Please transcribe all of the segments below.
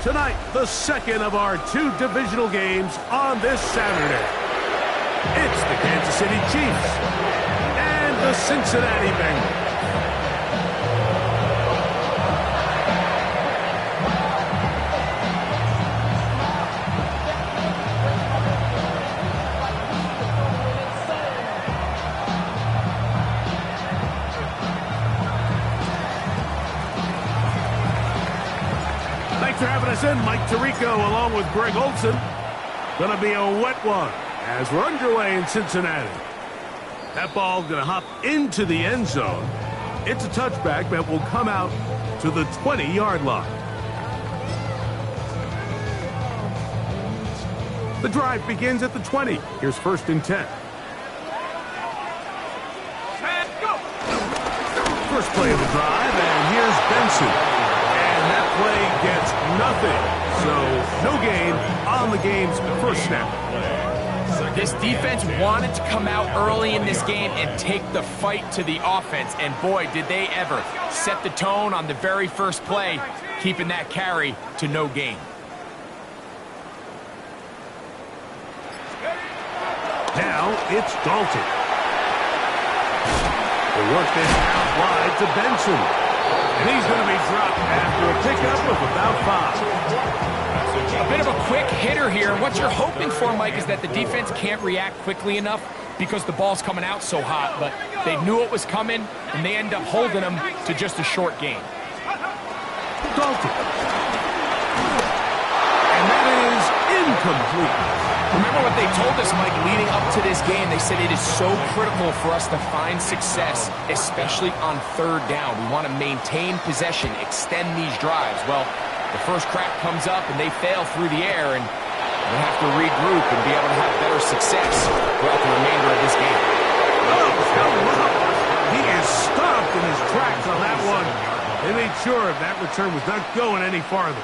Tonight, the second of our two divisional games on this Saturday. It's the Kansas City Chiefs and the Cincinnati Bengals. Thanks for having us in. Mike Tirico along with Greg Olson. Gonna be a wet one as we're underway in Cincinnati. That ball gonna hop into the end zone. It's a touchback that will come out to the 20-yard line. The drive begins at the 20. Here's 1st and 10. First play of the drive, and here's Benson. And that play gets nothing. So no gain on the game's first snap. This defense wanted to come out early in this game and take the fight to the offense. And boy, did they ever set the tone on the very first play, keeping that carry to no gain. Now it's Dalton. The work this out wide to Benson. And he's going to be dropped after a pickup of about 5. A bit of a quick hitter here. And what you're hoping for, Mike, is that the defense can't react quickly enough because the ball's coming out so hot. But they knew it was coming, and they end up holding them to just a short gain. Dalton. And that is incomplete. Remember what they told us, Mike, leading up to this game. They said it is so critical for us to find success, especially on 3rd down. We want to maintain possession, extend these drives. Well, the first crack comes up, and they fail through the air, and they have to regroup and be able to have better success throughout the remainder of this game. Oh, he is stopped in his tracks on that one. They made sure that return was not going any farther.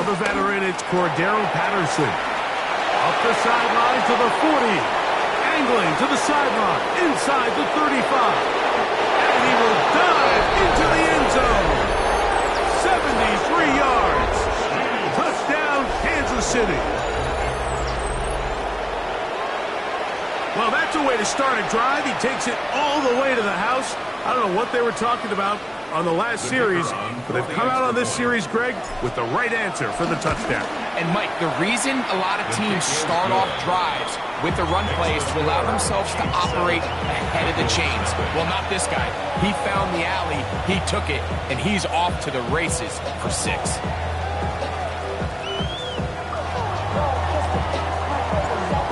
The veteran, it's Cordero Patterson. Up the sideline to the 40. Angling to the sideline. Inside the 35. And he will dive into the end zone. 73 yards. Touchdown, Kansas City. Well, that's a way to start a drive. He takes it all the way to the house. I don't know what they were talking about on the last series, but they've come out on this series, Greg, with the right answer for the touchdown. And, Mike, the reason a lot of teams start off drives with the run plays to allow themselves to operate ahead of the chains. Well, not this guy. He found the alley, he took it, and he's off to the races for 6.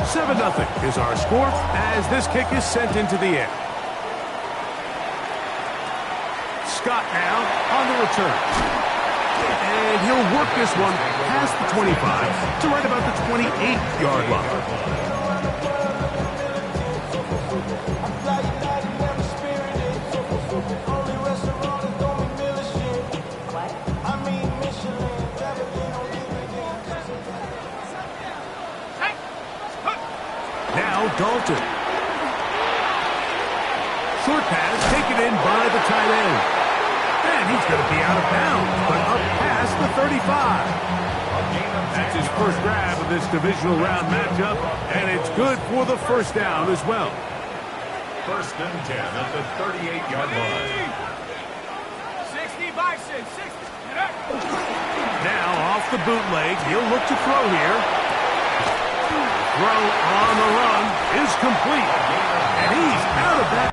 Seven 0 is our score as this kick is sent into the air. Scott now on the return. And he'll work this one past the 25 to right about the 28-yard line. Now Dalton. Short pass taken in by the tight end. And he's going to be out of bounds, but up past the 35. That's his first grab of this divisional round matchup, and it's good for the first down as well. 1st and 10 at the 38-yard line. 60 by 6, 60. Now off the bootleg, he'll look to throw here. Throw on the run is complete, and he's out of that.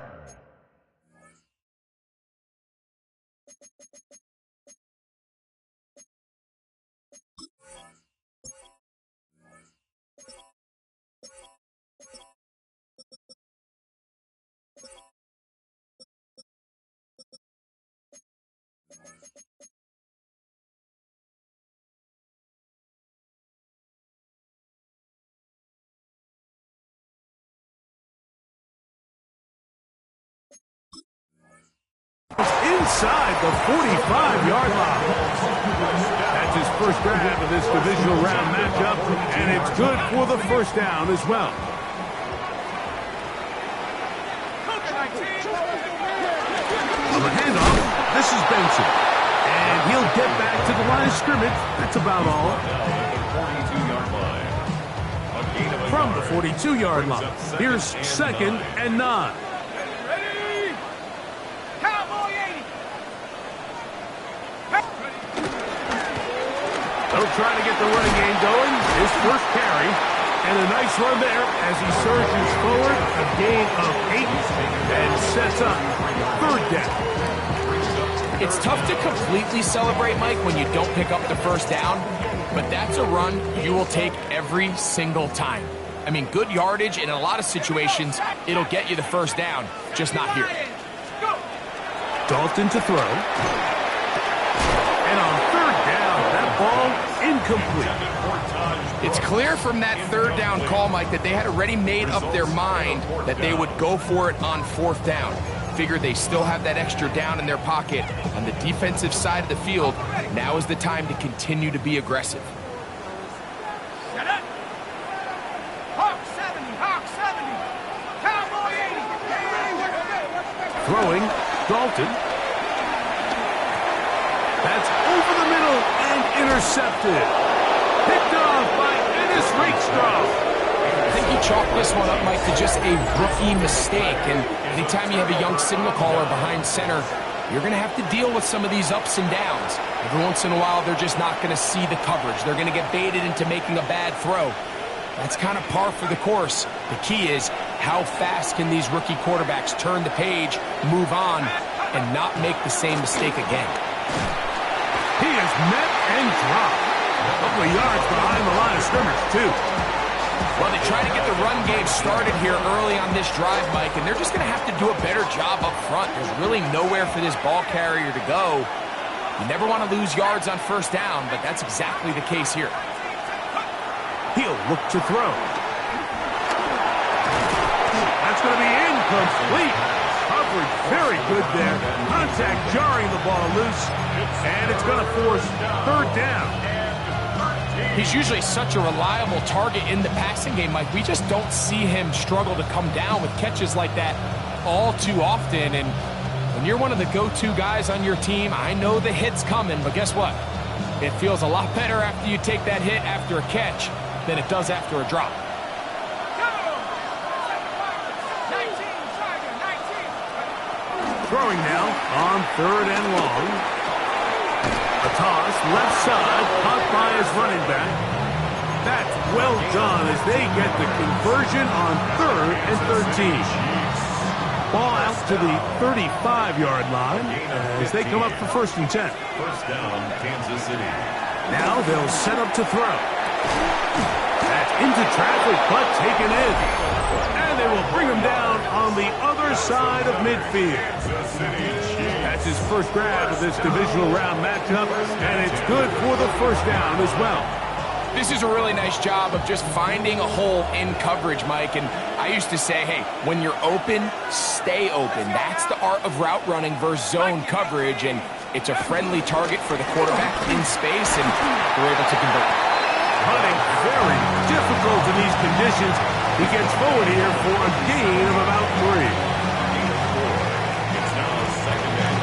Inside the 45-yard line. That That's his first grab of this divisional round matchup, and it's good for the first down as well. On the handoff, this is Benson. And he'll get back to the line of scrimmage. That's about all. From the 42-yard line, here's 2nd and 9. They'll try to get the running game going. His first carry. And a nice run there as he surges forward. A gain of 8 and sets up 3rd down. It's tough to completely celebrate, Mike, when you don't pick up the first down. But that's a run you will take every single time. I mean, good yardage in a lot of situations. It'll get you the first down, just not here. Dalton to throw. And on 3rd down, that ball incomplete. It's clear from that 3rd down call, Mike, that they had already made up their mind that they would go for it on 4th down. Figured they still have that extra down in their pocket on the defensive side of the field. Now is the time to continue to be aggressive. Throwing, Dalton. That's over the middle and intercepted. Picked off by Ennis Rakestraw. I think he chalked this one up, Mike, to just a rookie mistake. And anytime you have a young signal caller behind center, you're going to have to deal with some of these ups and downs. Every once in a while, they're just not going to see the coverage. They're going to get baited into making a bad throw. That's kind of par for the course. The key is, how fast can these rookie quarterbacks turn the page, move on, and not make the same mistake again? He is met and dropped. A couple of yards behind the line of scrimmage, too. Well, they try to get the run game started here early on this drive, Mike, and they're just going to have to do a better job up front. There's really nowhere for this ball carrier to go. You never want to lose yards on 1st down, but that's exactly the case here. He'll look to throw. That's going to be incomplete. Coverage very good there. Contact jarring the ball loose, and it's going to force 3rd down. He's usually such a reliable target in the passing game, Mike. We just don't see him struggle to come down with catches like that all too often. And when you're one of the go-to guys on your team, I know the hit's coming, but guess what? It feels a lot better after you take that hit after a catch than it does after a drop. Throwing now on 3rd and long. A toss, left side, caught by his running back. That's well done as they get the conversion on 3rd and 13. Ball out to the 35-yard line as they come up for 1st and 10. First down, Kansas City. Now they'll set up to throw. That's into traffic, but taken in. And they will bring him down on the other side of midfield. That's his first grab of this divisional round matchup, and it's good for the 1st down as well. This is a really nice job of just finding a hole in coverage, Mike. And I used to say, hey, when you're open, stay open. That's the art of route running versus zone coverage, and it's a friendly target for the quarterback in space, and they're able to convert. Hunting very difficult in these conditions. He gets forward here for a gain of about 3. It's now 2nd and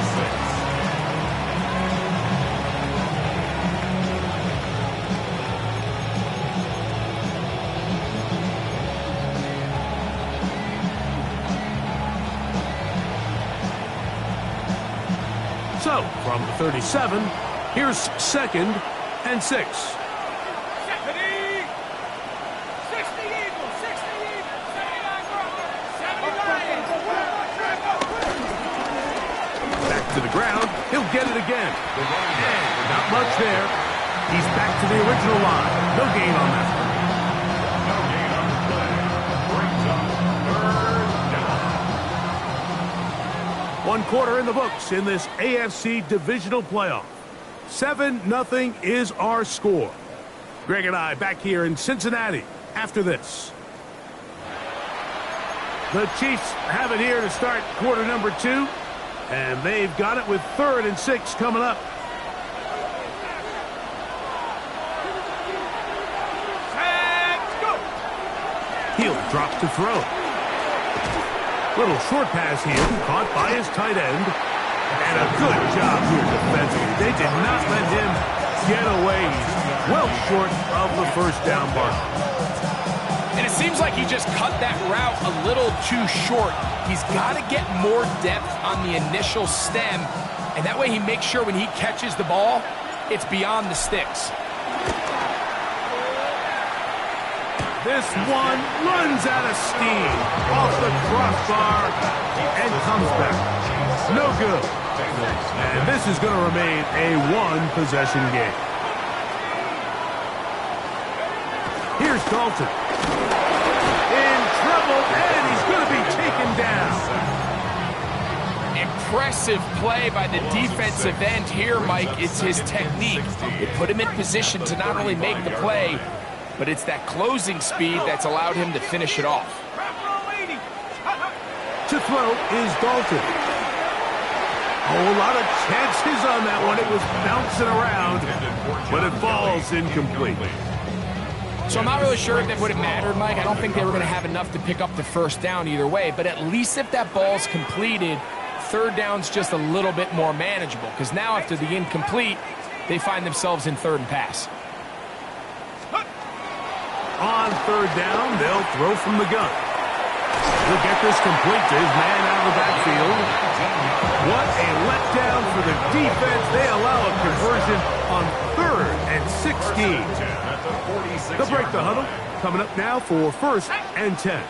6. So, from the 37, here's 2nd and 6. Back to the ground. He'll get it again. And not much there. He's back to the original line. No gain on that. One quarter in the books in this AFC divisional playoff. 7-0 is our score. Greg and I back here in Cincinnati after this. The Chiefs have it here to start quarter number 2. And they've got it with 3rd and 6 coming up. Drops to throw. Little short pass here, caught by his tight end. And a good job here defensively. They did not let him get away. He's well short of the first down mark. And it seems like he just cut that route a little too short. He's got to get more depth on the initial stem, and that way he makes sure when he catches the ball, it's beyond the sticks. This one runs out of steam off the crossbar and comes back. No good. And this is going to remain a one-possession game. Here's Dalton. In trouble, and he's going to be taken down. Impressive play by the defensive end here, Mike. It's his technique. It put him in position to not only make the play, but it's that closing speed that's allowed him to finish it off. To throw is Dalton. Oh, a lot of chances on that one. It was bouncing around, but it falls incomplete. So I'm not really sure if that would have mattered, Mike. I don't think they were going to have enough to pick up the first down either way, but at least if that ball's completed, third down's just a little bit more manageable, because now after the incomplete, they find themselves in third and pass. On third down, they'll throw from the gun. He'll get this complete to his man out of the backfield. What a letdown for the defense. They allow a conversion on 3rd and 16. They'll break the huddle. Coming up now for 1st and 10. A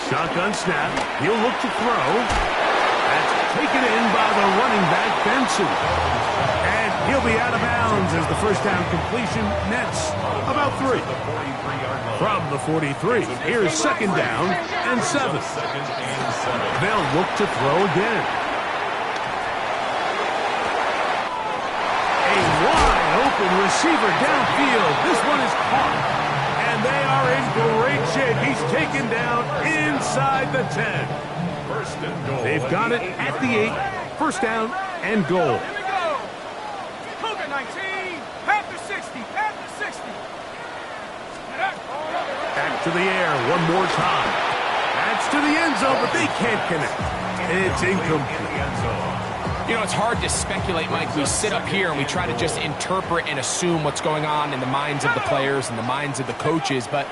shotgun snap. He'll look to throw. That's taken in by the running back, Benson. And he'll be out of bounds as the first down completion nets about 3. From the 43, here's 2nd down and 7. They'll look to throw again. A wide open receiver downfield. This one is caught. And they are in great shape. He's taken down inside the 10. They've got it at the 8. First down and goal. Here we go. Cougar 19. Panther 60. Panther 60. Back to the air one more time. That's to the end zone, but they can't connect. It's incomplete. You know, it's hard to speculate, Mike. We sit up here and we try to just interpret and assume what's going on in the minds of the players and the minds of the coaches, but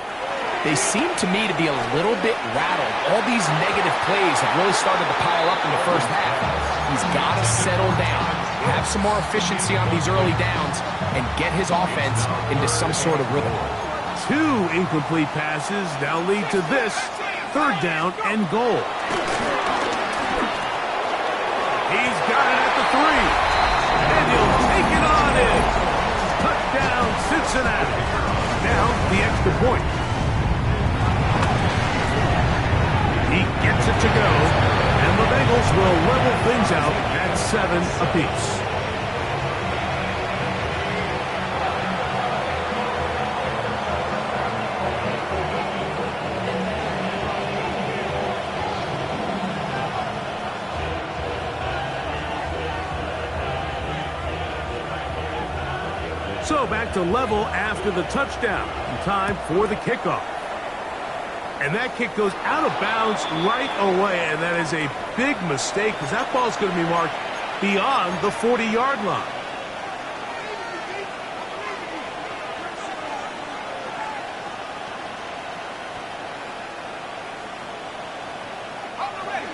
they seem to me to be a little bit rattled. All these negative plays have really started to pile up in the first half. He's got to settle down, have some more efficiency on these early downs, and get his offense into some sort of rhythm. 2 incomplete passes now lead to this 3rd down and goal. He's got it at the 3. And he'll take it on in. Touchdown, Cincinnati. Now the extra point. He gets it to go. And the Bengals will level things out at 7 apiece. So back to level after the touchdown. Time for the kickoff. And that kick goes out of bounds right away, and that is a big mistake because that ball is going to be marked beyond the 40-yard line.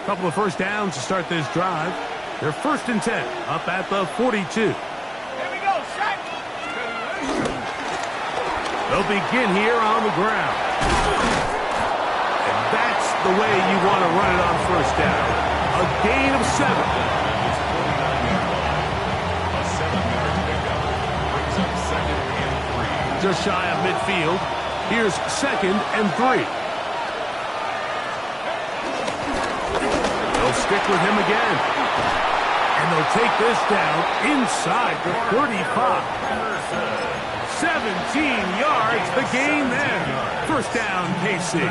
A couple of first downs to start this drive. They're 1st and 10, up at the 42. They'll begin here on the ground. And that's the way you want to run it on first down. A gain of 7. Just shy of midfield. Here's 2nd and 3. They'll stick with him again. And they'll take this down inside the 35. 17 yards, the gain there. First down, KC.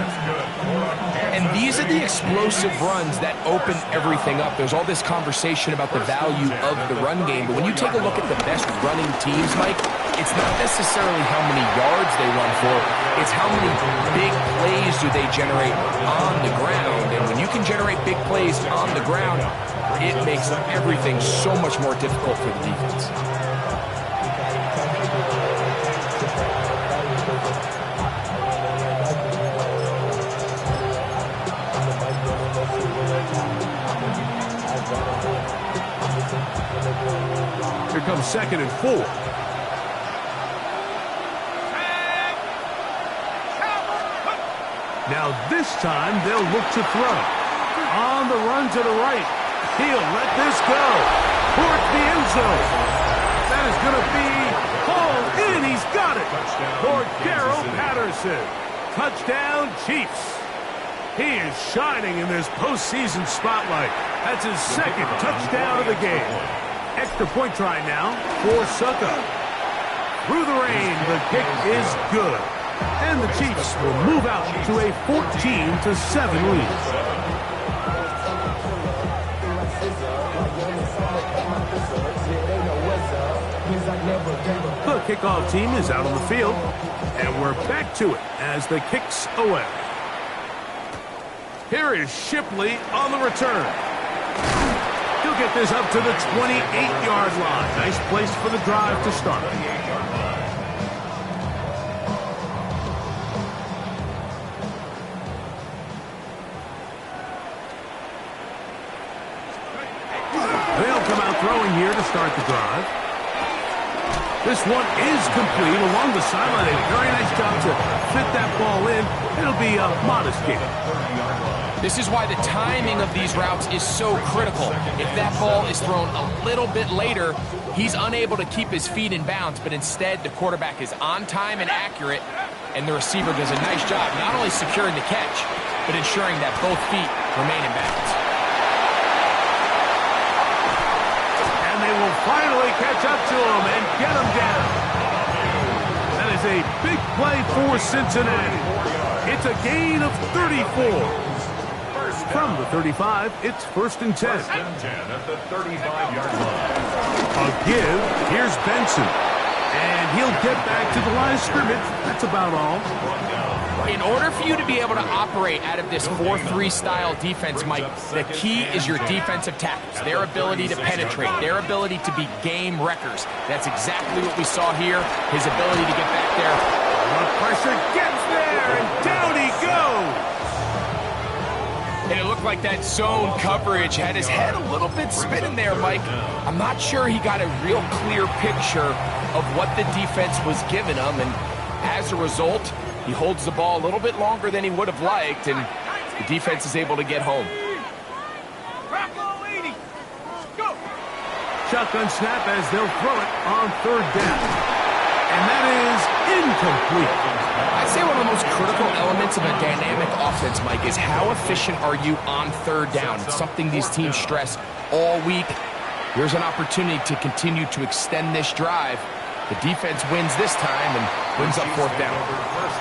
And these are the explosive runs that open everything up. There's all this conversation about the value of the run game, but when you take a look at the best running teams, Mike, it's not necessarily how many yards they run for, it's how many big plays do they generate on the ground. And when you can generate big plays on the ground, it makes everything so much more difficult for the defense. Here comes 2nd and 4. Now this time they'll look to throw. On the run to the right. He'll let this go. Towards the end zone. That is going to be hauled in. He's got it. For Darrell Patterson. Touchdown, Chiefs. He is shining in this postseason spotlight. That's his 2nd touchdown of the game. Extra point try now for Succa. Through the rain, the kick is good. And the Chiefs will move out to a 14-7 lead. The kickoff team is out on the field, and we're back to it as the kick's away. Here is Shipley on the return. He'll get this up to the 28-yard line. Nice place for the drive to start. They'll come out throwing here to start the drive. This one is complete along the sideline. A very nice job to fit that ball in. It'll be a modest gain. This is why the timing of these routes is so critical. If that ball is thrown a little bit later, he's unable to keep his feet in bounds, but instead the quarterback is on time and accurate, and the receiver does a nice job not only securing the catch, but ensuring that both feet remain in bounds. And they will finally catch up to him and get him down. That is a big play for Cincinnati. It's a gain of 34. From the 35, it's 1st and 10. 1st and 10 at the 35-yard line. A give. Here's Benson. And he'll get back to the line of scrimmage. That's about all. In order for you to be able to operate out of this 4-3 style defense, Mike, the key is your defensive tackles, their ability to penetrate, their ability to be game wreckers. That's exactly what we saw here, his ability to get back there. The pressure gets there, and down he goes. And it looked like that zone coverage had his head a little bit spinning there, Mike. I'm not sure he got a real clear picture of what the defense was giving him, and as a result, he holds the ball a little bit longer than he would have liked, and the defense is able to get home. Shotgun snap as they'll throw it on 3rd down. And that is incomplete. I'd say one of the most critical elements of a dynamic offense, Mike, is how efficient are you on 3rd down. It's something these teams stress all week. Here's an opportunity to continue to extend this drive. The defense wins this time and wins up 4th down.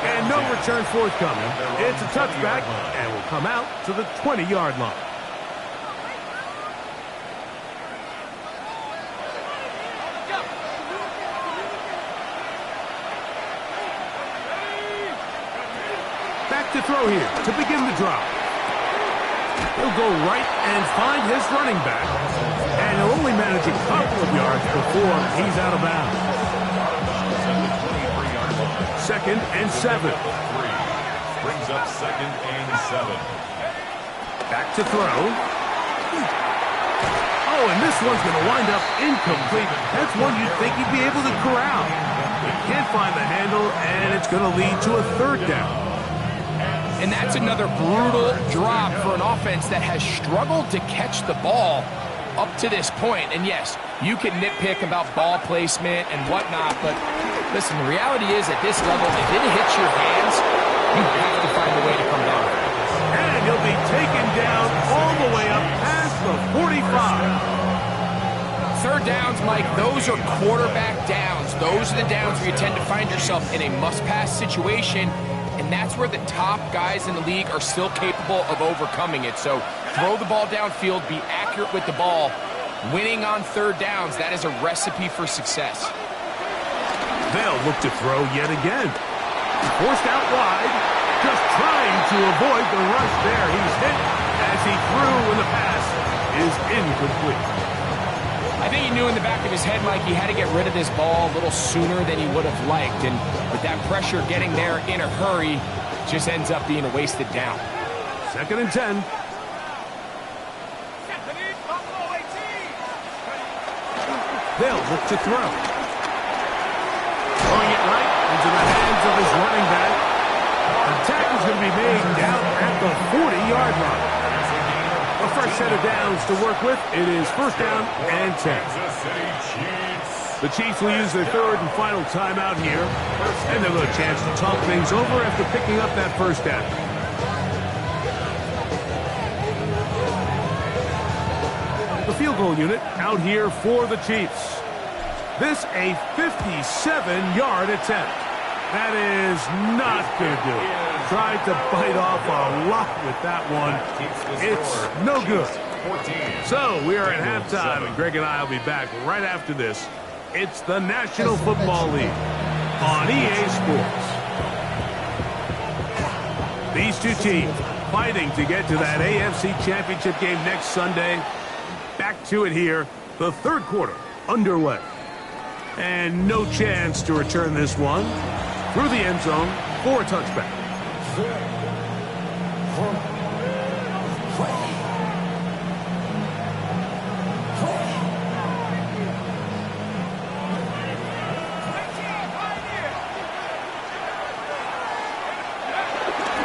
And no return forthcoming. It's a touchback and will come out to the 20-yard line. Back to throw here to begin the drive. He'll go right and find his running back. And he'll only manage a couple of yards before he's out of bounds. 2nd and 7. Brings up 2nd and 7. Back to throw. Oh, and this one's going to wind up incomplete. That's one you'd think he'd be able to corral. He can't find the handle, and it's going to lead to a 3rd down. And that's another brutal drop for an offense that has struggled to catch the ball up to this point. And yes, you can nitpick about ball placement and whatnot, but listen, the reality is at this level, if it hits your hands, you have to find a way to come down. And he'll be taken down all the way up past the 45. 3rd downs, Mike, those are quarterback downs. Those are the downs where you tend to find yourself in a must-pass situation, and that's where the top guys in the league are still capable of overcoming it. So throw the ball downfield, be accurate with the ball. Winning on 3rd downs, that is a recipe for success. They'll look to throw yet again. Forced out wide, just trying to avoid the rush there. He's hit as he threw, and the pass is incomplete. I think he knew in the back of his head, Mike, he had to get rid of this ball a little sooner than he would have liked. And with that pressure getting there in a hurry, just ends up being a wasted down. 2nd and 10. They'll look to throw. Throwing it right into the hands of his running back. The tackle is going to be made down at the 40-yard line. A fresh set of downs to work with. It is 1st down and 10. The Chiefs will use their 3rd and final timeout here. And they'll get a chance to talk things over after picking up that 1st down. The field goal unit out here for the Chiefs. This a 57-yard attempt. That is not going to do it. Tried to bite off a lot with that one. It's no good. So we are at halftime, and Greg and I will be back right after this. It's the National Football League on EA Sports. These two teams fighting to get to that AFC Championship game next Sunday. Back to it here, the 3rd quarter underway. And no chance to return this one through the end zone for a touchback.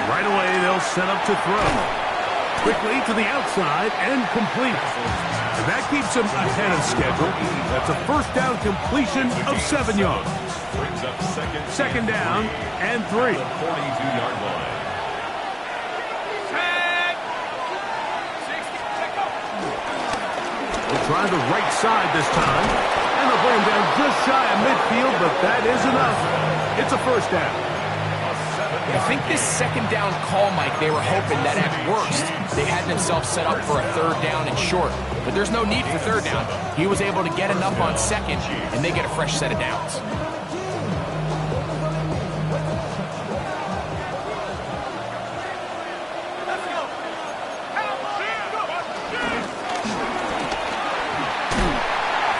Right away, they'll set up to throw. Quickly to the outside and complete. And that keeps him ahead of schedule. That's a 1st down completion of 7 yards. 2nd down and 3. 42-yard line. They'll try the right side this time. And they'll bring him down just shy of midfield, but that is enough. It's a 1st down. I think this 2nd down call, Mike, they were hoping that at worst they had themselves set up for a 3rd down and short. But there's no need for 3rd down. He was able to get enough on 2nd, and they get a fresh set of downs.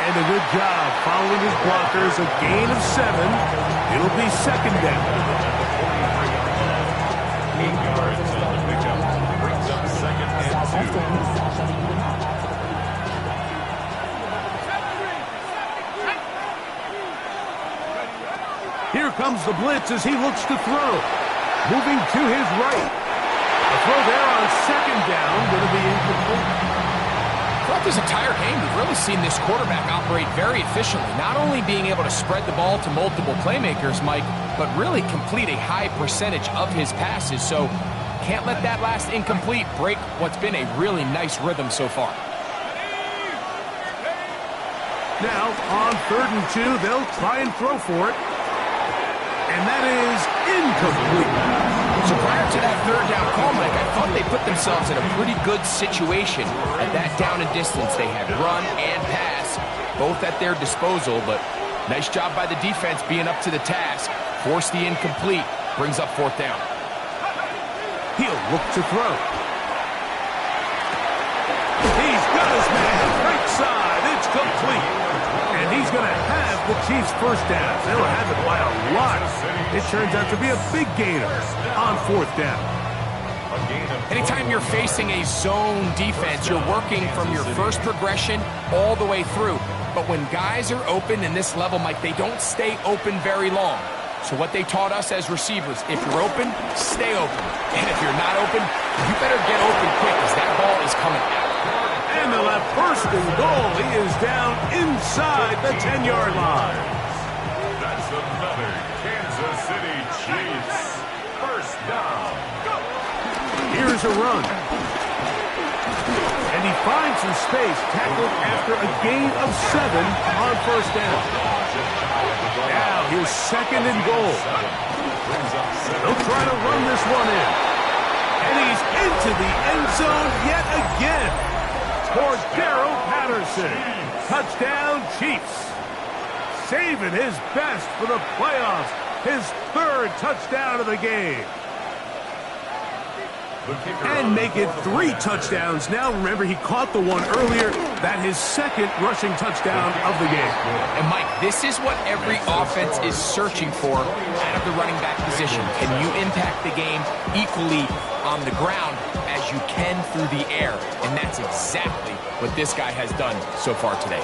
And a good job following his blockers. A gain of 7. It'll be 2nd down. 8 yards on the pickup. Brings up 2nd and 2. Here comes the blitz as he looks to throw. Moving to his right. A throw there on 2nd down. Going to be incomplete. Throughout this entire game, we've really seen this quarterback operate very efficiently, not only being able to spread the ball to multiple playmakers, Mike, but really complete a high percentage of his passes. So can't let that last incomplete break what's been a really nice rhythm so far. Now, on 3rd and 2, they'll try and throw for it. And that is incomplete. So prior to that 3rd down call, Mike, I thought they put themselves in a pretty good situation at that down and distance. They had run and pass, both at their disposal, but nice job by the defense being up to the task. Force the incomplete, brings up 4th down. He'll look to throw. He's got his man right side. It's complete. And he's going to have the Chiefs' 1st down. They'll have it by a lot. It turns out to be a big gainer on 4th down. Anytime you're facing a zone defense, you're working from your first progression all the way through. But when guys are open in this level, Mike, they don't stay open very long. So what they taught us as receivers, if you're open, stay open. And if you're not open, you better get open quick because that ball is coming out. And they'll have 1st and goal. He is down inside the 10-yard line. That's another Kansas City Chiefs 1st down. Here's a run. And he finds some space, tackled after a gain of 7 on 1st down. Now here's 2nd and goal. They'll try to run this one in. And he's into the end zone yet again. For Darrell Patterson. Touchdown, Chiefs. saving his best for the playoffs. His third touchdown of the game. And make it 3 touchdowns. Now, remember, he caught the one earlier. That his second rushing touchdown of the game. And, Mike, this is what every offense is searching for out of the running back position. Can you impact the game equally on the ground as you can through the air? And that's exactly what this guy has done so far today.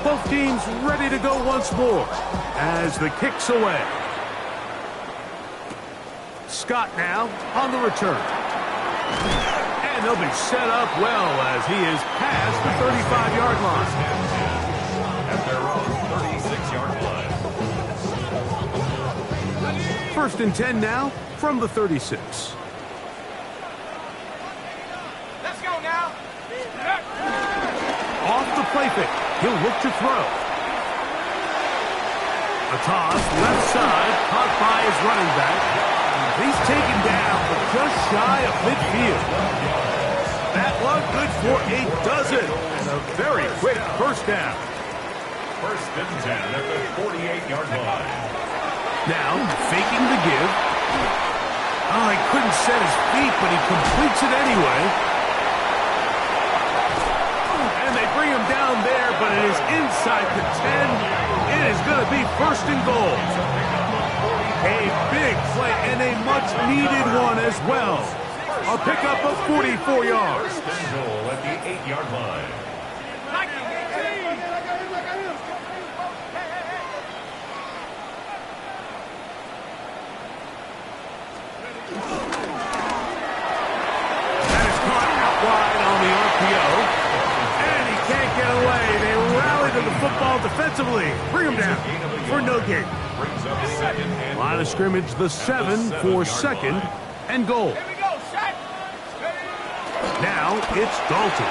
Both teams ready to go once more as the kick's away. Scott now on the return. And they'll be set up well as he is past the 35-yard line. At their own 36-yard line. First and 10 now from the 36. Let's go now. Off the play fake. He'll look to throw. A toss, left side, caught by his running back. He's taken down, but just shy of midfield. That one good for a dozen, and a very quick first down. First and 10 at the 48-yard line. Now, faking the give. Oh, he couldn't set his feet, but he completes it anyway. And they bring him down there, but it is inside the 10. It is going to be first and goal. A big play and a much-needed one as well. A pickup of 44 yards. First and goal at the 8-yard line. That is caught out wide on the RPO. And he can't get away. They rally to the football defensively. Bring him down for no gain. Brings up second and Line of scrimmage, the 7 for second and goal. Here we go, set. Now it's Dalton.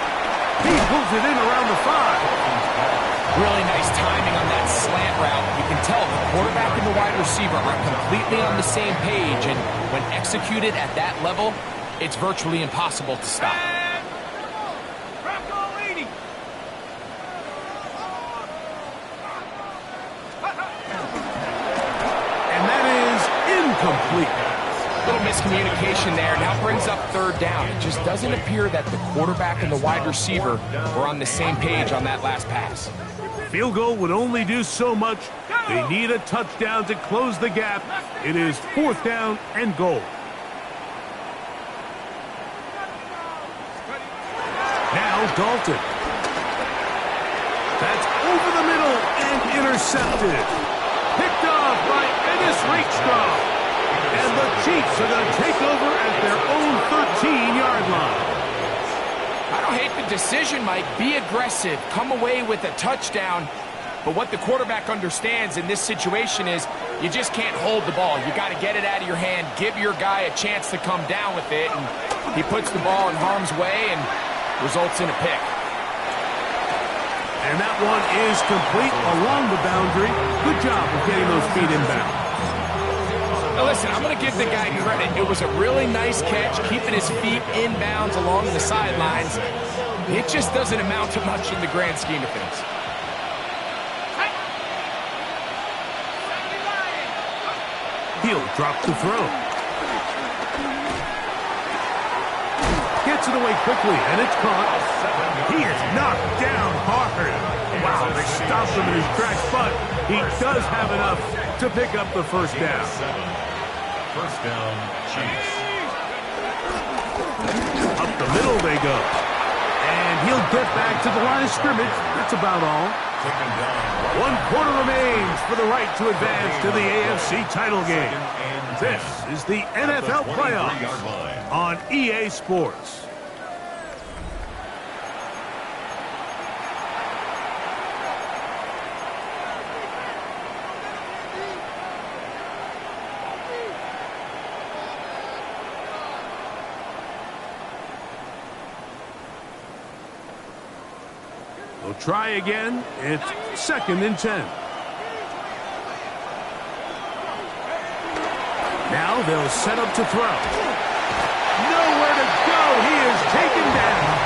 He pulls it in around the 5. Really nice timing on that slant route. You can tell the quarterback and the wide receiver are completely on the same page, and when executed at that level, it's virtually impossible to stop. Bronco leading. And that is incomplete. Little miscommunication there. Now brings up third down. It just doesn't appear that the quarterback and the wide receiver were on the same page on that last pass. Field goal would only do so much. They need a touchdown to close the gap. It is fourth down and goal. Now Dalton. That's over the middle and intercepted. Picked off by Ennis Rakestraw. And the Chiefs are going to take over at their own 13-yard line. I don't hate the decision, Mike. Be aggressive. Come away with a touchdown. But what the quarterback understands in this situation is you just can't hold the ball. You got to get it out of your hand. Give your guy a chance to come down with it. And he puts the ball in harm's way and results in a pick. And that one is complete along the boundary. Good job of getting those feet inbound. Now listen, I'm going to give the guy credit. It was a really nice catch, keeping his feet inbounds along the sidelines. It just doesn't amount to much in the grand scheme of things. He'll drop the throw. Gets it away quickly, and it's caught. He is knocked down hard. Wow, they stopped him in his tracks, but he does have enough to pick up the first down. First down, Chiefs. Up the middle they go. And he'll get back to the line of scrimmage. That's about all. Taken down. 1 quarter remains for the right to advance to the AFC title game. This is the NFL playoffs on EA Sports. They'll try again. It's second and 10. Now they'll set up to throw. Nowhere to go. He is taken down.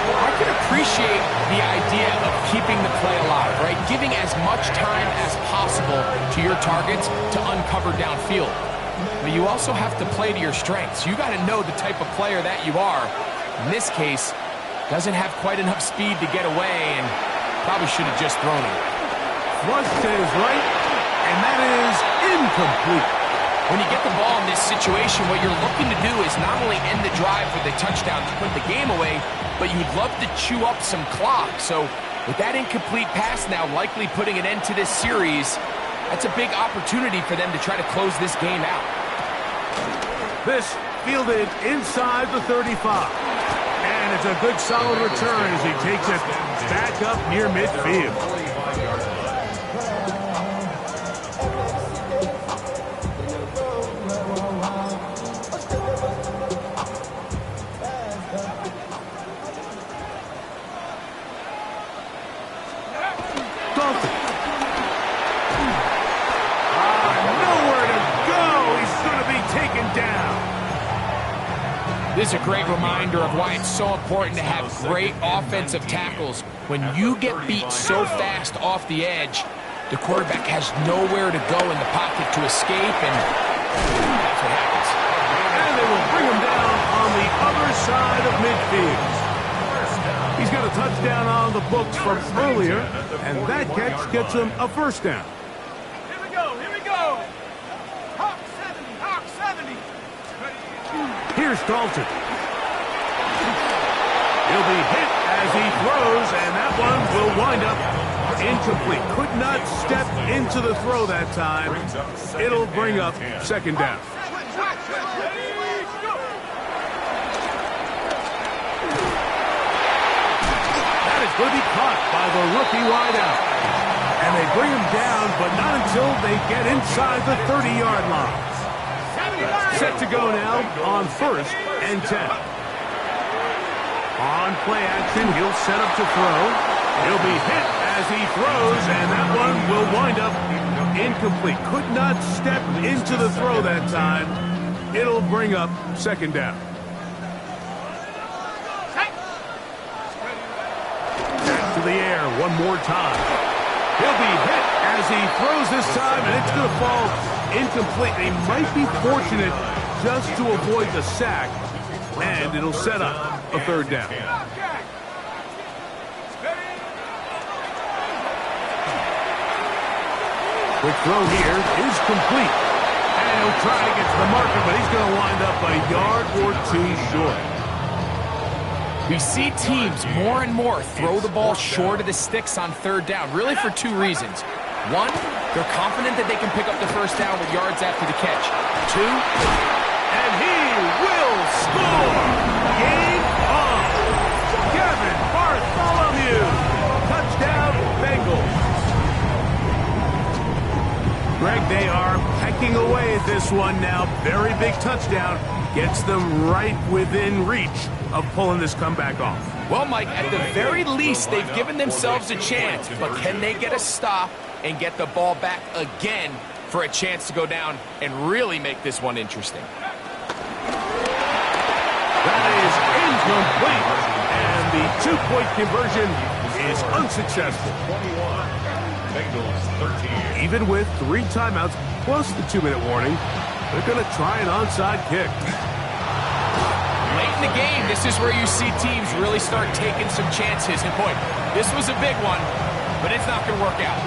I can appreciate the idea of keeping the play alive, right? Giving as much time as possible to your targets to uncover downfield. But you also have to play to your strengths. You got to know the type of player that you are. In this case, doesn't have quite enough speed to get away and probably should have just thrown it. Flush to his right, and that is incomplete. When you get the ball in this situation, what you're looking to do is not only end the drive with a touchdown to put the game away, but you'd love to chew up some clock. So with that incomplete pass now likely putting an end to this series, that's a big opportunity for them to try to close this game out. This fielded inside the 35. And it's a good solid return as he takes it back up near midfield. This is a great reminder of why it's so important to have great offensive tackles. When you get beat so fast off the edge, the quarterback has nowhere to go in the pocket to escape, and that's what happens. And they will bring him down on the other side of midfield. He's got a touchdown on the books from earlier, and that catch gets him a first down. Here we go, here we go. Hawk 70, Hawk 70. Here's Dalton. He'll be hit as he throws, and that one will wind up incomplete. Could not step into the throw that time. It'll bring up second down. That is going to be caught by the rookie wideout. And they bring him down, but not until they get inside the 30-yard line. Set to go now on 1st and 10. On play action, he'll set up to throw. He'll be hit as he throws, and that one will wind up incomplete. Could not step into the throw that time. It'll bring up second down. Back to the air one more time. He'll be hit as he throws this time, and it's going to fall incomplete. They might be fortunate just to avoid the sack, and it'll set up a third down. Quick throw here is complete. And he'll try to get to the marker, but he's going to wind up a yard or two short. We see teams more and more throw the ball short of the sticks on third down, really for two reasons. One, they're confident that they can pick up the first down with yards after the catch. Two, and he will score! Game on! Kevin Bartholomew! Touchdown, Bengals! Greg, they are pecking away at this one now. Very big touchdown. Gets them right within reach of pulling this comeback off. Well, Mike, at the very least, they've given themselves a chance. But can they get a stop and get the ball back again for a chance to go down and really make this one interesting? That is incomplete. And the two-point conversion is unsuccessful. 21. Bengals 13. Even with 3 timeouts plus the 2-minute warning, they're going to try an onside kick. Late in the game, this is where you see teams really start taking some chances. And boy, this was a big one, but it's not going to work out.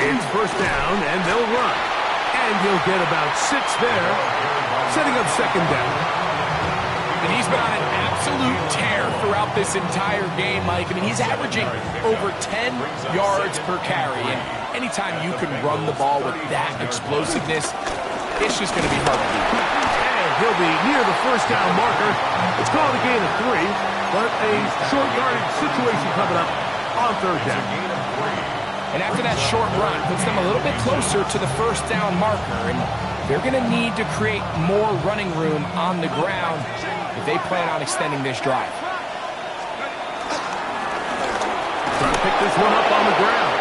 It's first down, and they'll run. And he'll get about 6 there, setting up second down. And he's been on an absolute tear throughout this entire game, Mike. I mean, he's averaging over 10 yards per carry. And anytime you can run the ball with that explosiveness, it's just going to be hard to do. And he'll be near the first down marker. It's called a gain of 3, but a short yardage situation coming up on third down. And after that short run, puts them a little bit closer to the first down marker. And they're going to need to create more running room on the ground if they plan on extending this drive. Trying to pick this one up on the ground.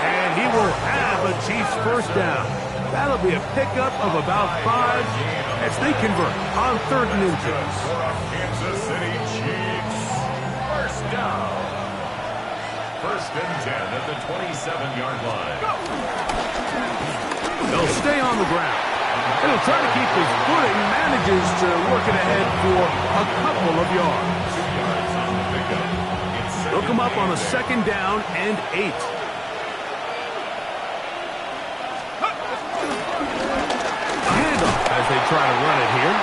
And he will have a Chiefs first down. That'll be a pickup of about 5 as they convert on 3rd and inches. Kansas City Chiefs. First down. 1st and 10 at the 27-yard line. They'll stay on the ground. And he'll try to keep his footing. Manages to work it ahead for a couple of yards. 2 yards on the pickup. They'll come up on a 2nd down and 8. As they try to run it here.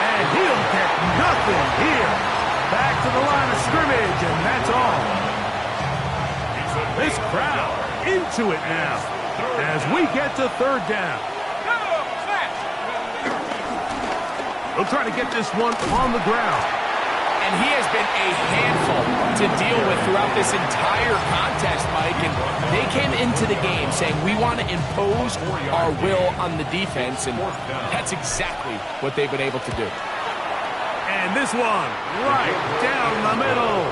And he'll get nothing here. Back to the line of scrimmage, and that's all. This crowd into it now as we get to 3rd down. They'll try to get this one on the ground. And he has been a handful to deal with throughout this entire contest, Mike. And they came into the game saying, we want to impose our will on the defense. And that's exactly what they've been able to do. And this one right down the middle.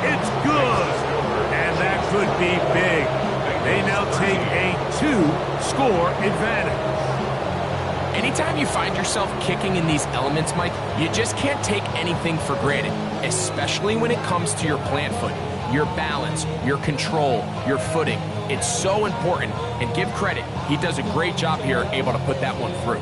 It's good. And that could be big. They now take a 2-score advantage. Anytime you find yourself kicking in these elements, Mike, you just can't take anything for granted, especially when it comes to your plant foot, your balance, your control, your footing. It's so important, and give credit. He does a great job here, able to put that one through.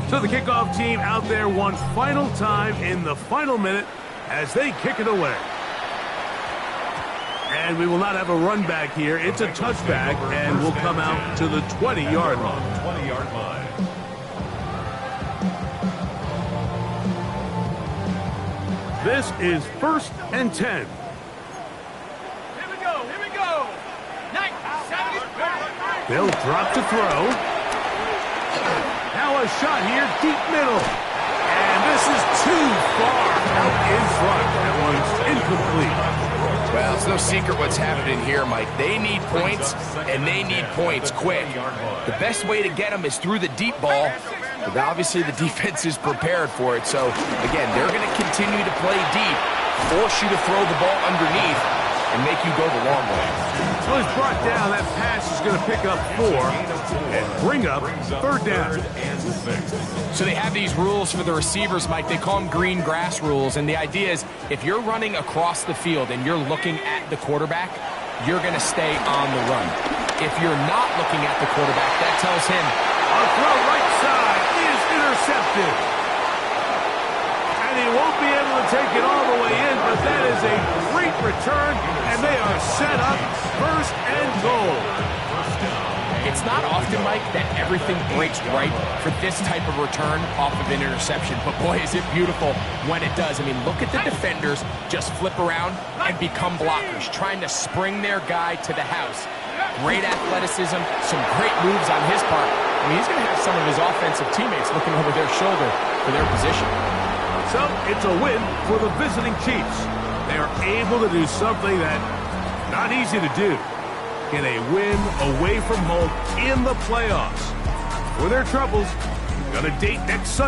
So the kickoff team out there one final time in the final minute as they kick it away. And we will not have a run back here. It's a touchback, and we'll come out to the 20-yard line. 20-yard line. This is 1st and 10. Here we go. They'll drop to throw. Now a shot here, deep middle. And this is too far out in front. That one's incomplete. Well, it's no secret what's happening here, Mike. They need points, and they need points quick. The best way to get them is through the deep ball, but obviously the defense is prepared for it. So, again, they're going to continue to play deep, force you to throw the ball underneath, and make you go the long way. So he's brought down. That pass is going to pick up 4 and bring up 3rd down. So they have these rules for the receivers, Mike. They call them green grass rules, and the idea is if you're running across the field and you're looking at the quarterback, you're going to stay on the run. If you're not looking at the quarterback, that tells him, A throw right side is intercepted. And he won't be able to take it all the way in, but that is a great return, and they are set up 1st and goal. it's not often, Mike, that everything breaks right for this type of return off of an interception. But boy, is it beautiful when it does. I mean, look at the defenders just flip around and become blockers, trying to spring their guy to the house. Great athleticism, some great moves on his part. I mean, he's going to have some of his offensive teammates looking over their shoulder for their position. So it's a win for the visiting Chiefs. They are able to do something that not easy to do. Get a win away from home in the playoffs. For their troubles, gonna date next Sunday.